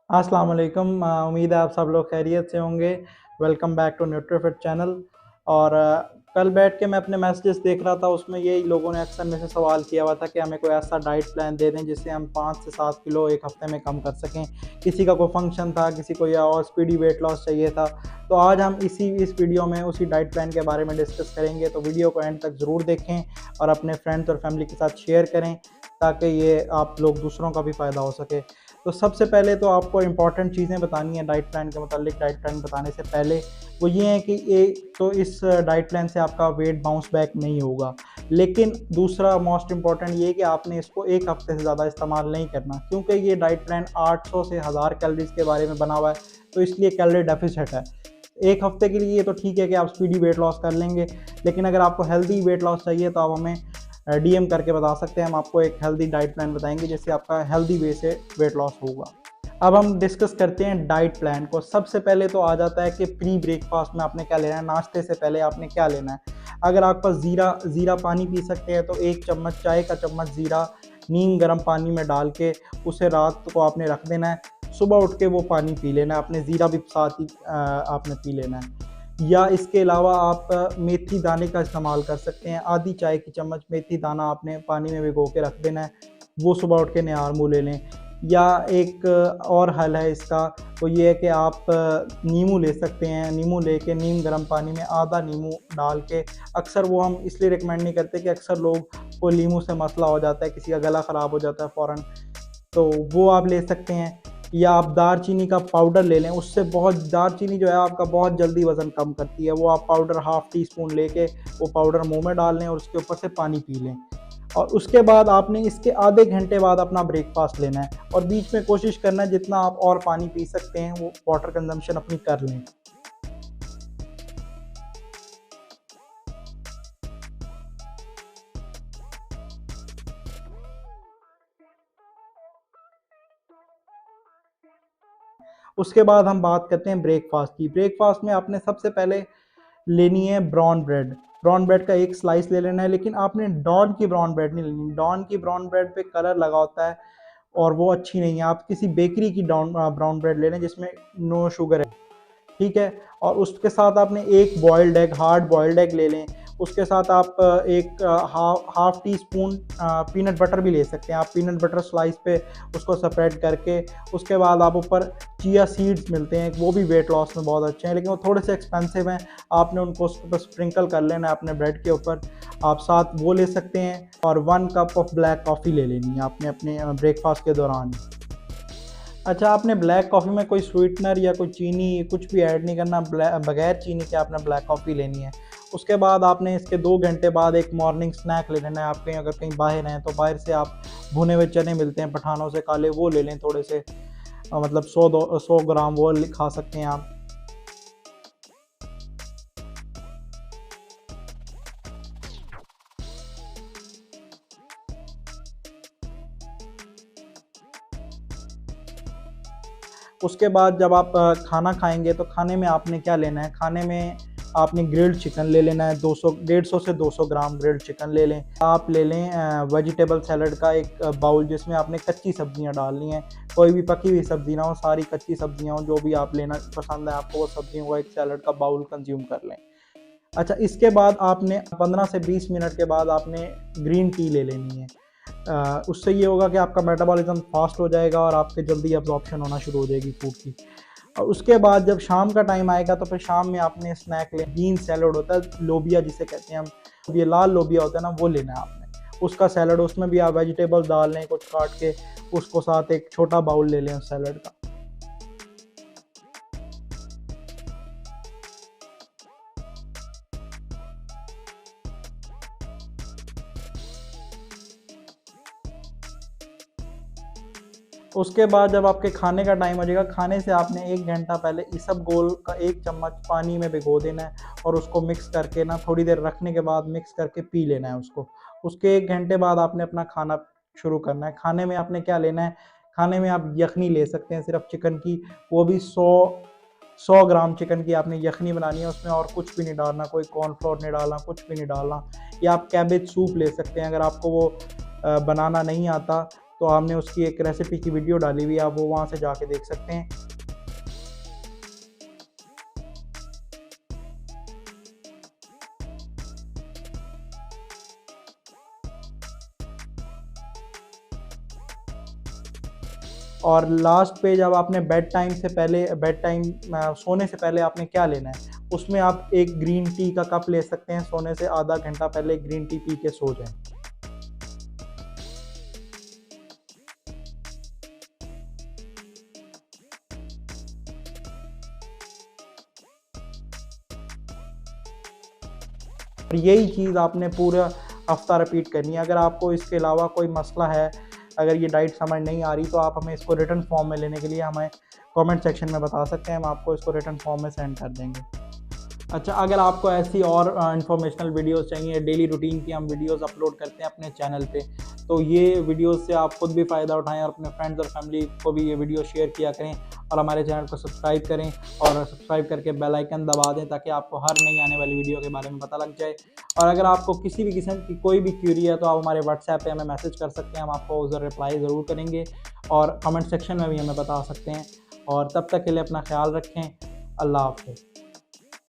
अस्सलाम वालेकुम। उम्मीद है आप सब लोग खैरियत से होंगे। Welcome back to Nutrifit channel. और कल बैठ के मैं अपने मैसेजेस देख रहा था, उसमें यही लोगों ने अक्सर मेरे से सवाल किया हुआ था कि हमें कोई ऐसा डाइट प्लान दे दें जिससे हम 5 से 7 किलो एक हफ्ते में कम कर सकें। किसी का कोई फंक्शन था, किसी को या और स्पीडी वेट लॉस चाहिए था। तो आज हम इस वीडियो में उसी डाइट प्लान के बारे में डिस्कस करेंगे। तो वीडियो को एंड तक ज़रूर देखें और अपने फ्रेंड्स और फैमिली के साथ शेयर करें ताकि ये आप लोग दूसरों का भी फ़ायदा हो सके। तो सबसे पहले तो आपको इम्पॉर्टेंट चीज़ें बतानी है डाइट प्लान के मतलब। डाइट प्लान बताने से पहले वो ये है कि तो इस डाइट प्लान से आपका वेट बाउंस बैक नहीं होगा। लेकिन दूसरा मोस्ट इम्पॉर्टेंट ये है कि आपने इसको एक हफ्ते से ज़्यादा इस्तेमाल नहीं करना, क्योंकि ये डाइट प्लान 800 से 1000 कैलोरीज के बारे में बना हुआ है। तो इसलिए कैलोरी डेफिसिट है। एक हफ्ते के लिए ये तो ठीक है कि आप स्पीडी वेट लॉस कर लेंगे, लेकिन अगर आपको हेल्दी वेट लॉस चाहिए तो आप हमें डीएम करके बता सकते हैं। हम आपको एक हेल्दी डाइट प्लान बताएंगे जिससे आपका हेल्दी वे से वेट लॉस होगा। अब हम डिस्कस करते हैं डाइट प्लान को। सबसे पहले तो आ जाता है कि प्री ब्रेकफास्ट में आपने क्या लेना है, नाश्ते से पहले आपने क्या लेना है। अगर आपके पास ज़ीरा पानी पी सकते हैं तो 1 चम्मच चाय का चम्मच ज़ीरा नीम गर्म पानी में डाल के उसे रात को आपने रख देना है। सुबह उठ के वो पानी पी लेना है, अपने ज़ीरा भी साथ ही आपने पी लेना है। या इसके अलावा आप मेथी दाने का इस्तेमाल कर सकते हैं। आधी चाय की चम्मच मेथी दाना आपने पानी में भिगो के रख देना है, वो सुबह उठ के निहार मुँह ले लें। या एक और हल है इसका, वो ये है कि आप नींबू ले सकते हैं। नींबू लेके नीम गर्म पानी में आधा नींबू डाल के, अक्सर वो हम इसलिए रिकमेंड नहीं करते कि अक्सर लोग को नींबू से मसला हो जाता है, किसी का गला ख़राब हो जाता है फ़ौरन, तो वो आप ले सकते हैं। या आप दालचीनी का पाउडर ले लें, उससे बहुत दालचीनी जो है आपका बहुत जल्दी वज़न कम करती है। वो आप पाउडर हाफ़ टी स्पून लेके वो पाउडर मुँह में डाल लें और उसके ऊपर से पानी पी लें। और उसके बाद आपने इसके आधे घंटे बाद अपना ब्रेकफ़ास्ट लेना है और बीच में कोशिश करना है जितना आप और पानी पी सकते हैं वो वाटर कंज़म्पशन अपनी कर लें। उसके बाद हम बात करते हैं ब्रेकफ़ास्ट की। ब्रेकफ़ास्ट में आपने सबसे पहले लेनी है ब्राउन ब्रेड। ब्राउन ब्रेड का एक स्लाइस ले लेना है, लेकिन आपने डॉन की ब्राउन ब्रेड नहीं लेनी। डॉन की ब्राउन ब्रेड पे कलर लगा होता है और वो अच्छी नहीं है। आप किसी बेकरी की ब्राउन ब्रेड ले लें जिसमें नो शुगर है, ठीक है। और उसके साथ आपने एक boiled egg, hard boiled egg ले लें। उसके साथ आप एक half tea spoon peanut butter भी ले सकते हैं। आप पीनट बटर स्लाइस पे उसको सेपरेट करके, उसके बाद आप ऊपर चिया सीड्स मिलते हैं, वो भी वेट लॉस में बहुत अच्छे हैं, लेकिन वो थोड़े से एक्सपेंसिव हैं। आपने उनको उसके ऊपर स्प्रिंकल कर लेना है अपने ब्रेड के ऊपर, आप साथ वो ले सकते हैं। और 1 कप ऑफ ब्लैक कॉफ़ी ले लेनी है आपने अपने ब्रेकफास्ट के दौरान। अच्छा, आपने ब्लैक कॉफ़ी में कोई स्वीटनर या कोई चीनी कुछ भी ऐड नहीं करना। बगैर चीनी के आपने ब्लैक कॉफ़ी लेनी है। उसके बाद आपने इसके 2 घंटे बाद एक मॉर्निंग स्नैक ले लेना है। आप कहीं अगर कहीं बाहर हैं तो बाहर से आप भुने हुए चने मिलते हैं पठानों से काले, वो ले लें थोड़े से। मतलब 100 ग्राम वो खा सकते हैं आप। उसके बाद जब आप खाना खाएँगे तो खाने में आपने क्या लेना है, खाने में आपने ग्रिल्ड चिकन ले लेना है। 200 150 से 200 ग्राम ग्रिल्ड चिकन ले लें। आप ले लें वेजिटेबल सैलड का एक बाउल, जिसमें आपने कच्ची सब्जियां डालनी है। कोई भी पकी हुई सब्जी ना हो, सारी कच्ची सब्जियां हो, जो भी आप लेना पसंद है आपको वो सब्जियों को एक सैलड का बाउल कंज्यूम कर लें। अच्छा, इसके बाद आपने 15 से 20 मिनट के बाद आपने ग्रीन टी ले लेनी है। उससे ये होगा कि आपका मेटाबॉलिज्म फास्ट हो जाएगा और आपके जल्दी एब्जॉर्प्शन होना शुरू हो जाएगी फूड की। और उसके बाद जब शाम का टाइम आएगा तो फिर शाम में आपने स्नैक ले, बीन सैलड होता है, लोबिया जिसे कहते हैं हम, ये लाल लोबिया होता है ना, वो लेना है आपने। उसका सैलड, उसमें भी आप वेजिटेबल्स डाल लें कुछ काट के, उसको साथ एक छोटा बाउल ले लें उस सैलड का। उसके बाद जब आपके खाने का टाइम हो जाएगा, खाने से आपने 1 घंटा पहले इसबगोल का 1 चम्मच पानी में भिगो देना है और उसको मिक्स करके ना थोड़ी देर रखने के बाद मिक्स करके पी लेना है उसको। उसके 1 घंटे बाद आपने अपना खाना शुरू करना है। खाने में आपने क्या लेना है, खाने में आप यखनी ले सकते हैं सिर्फ चिकन की, वो भी 100 ग्राम चिकन की आपने यखनी बनानी है। उसमें और कुछ भी नहीं डालना, कोई कॉर्नफ्लोर नहीं डालना, कुछ भी नहीं डालना। या आप कैबेज सूप ले सकते हैं अगर आपको वो बनाना नहीं आता, तो हमने उसकी एक रेसिपी की वीडियो डाली हुई है, आप वो वहाँ से जाके देख सकते हैं। और लास्ट पे जब आपने बेड टाइम सोने से पहले आपने क्या लेना है, उसमें आप एक ग्रीन टी का कप ले सकते हैं। सोने से आधा घंटा पहले ग्रीन टी पी के सो जाएं। और यही चीज़ आपने पूरा हफ्ता रिपीट करनी है। अगर आपको इसके अलावा कोई मसला है, अगर ये डाइट समझ नहीं आ रही, तो आप हमें इसको रिटन फॉर्म में लेने के लिए हमें कमेंट सेक्शन में बता सकते हैं, हम आपको इसको रिटन फॉर्म में सेंड कर देंगे। अच्छा, अगर आपको ऐसी और इन्फॉर्मेशनल वीडियोस चाहिए, डेली रूटीन की हम वीडियोस अपलोड करते हैं अपने चैनल पे, तो ये वीडियोस से आप खुद भी फ़ायदा उठाएं और अपने फ्रेंड्स और फैमिली को भी ये वीडियो शेयर किया करें और हमारे चैनल को सब्सक्राइब करें और सब्सक्राइब करके बेल आइकन दबा दें ताकि आपको हर नई आने वाली वीडियो के बारे में पता लग जाए। और अगर आपको किसी भी किस्म की कोई भी क्यूरी है तो आप हमारे व्हाट्सएप पे हमें मैसेज कर सकते हैं, हम आपको उधर रिप्लाई ज़रूर करेंगे और कमेंट सेक्शन में भी हमें बता सकते हैं। और तब तक के लिए अपना ख्याल रखें। अल्लाह हाफ़िज़।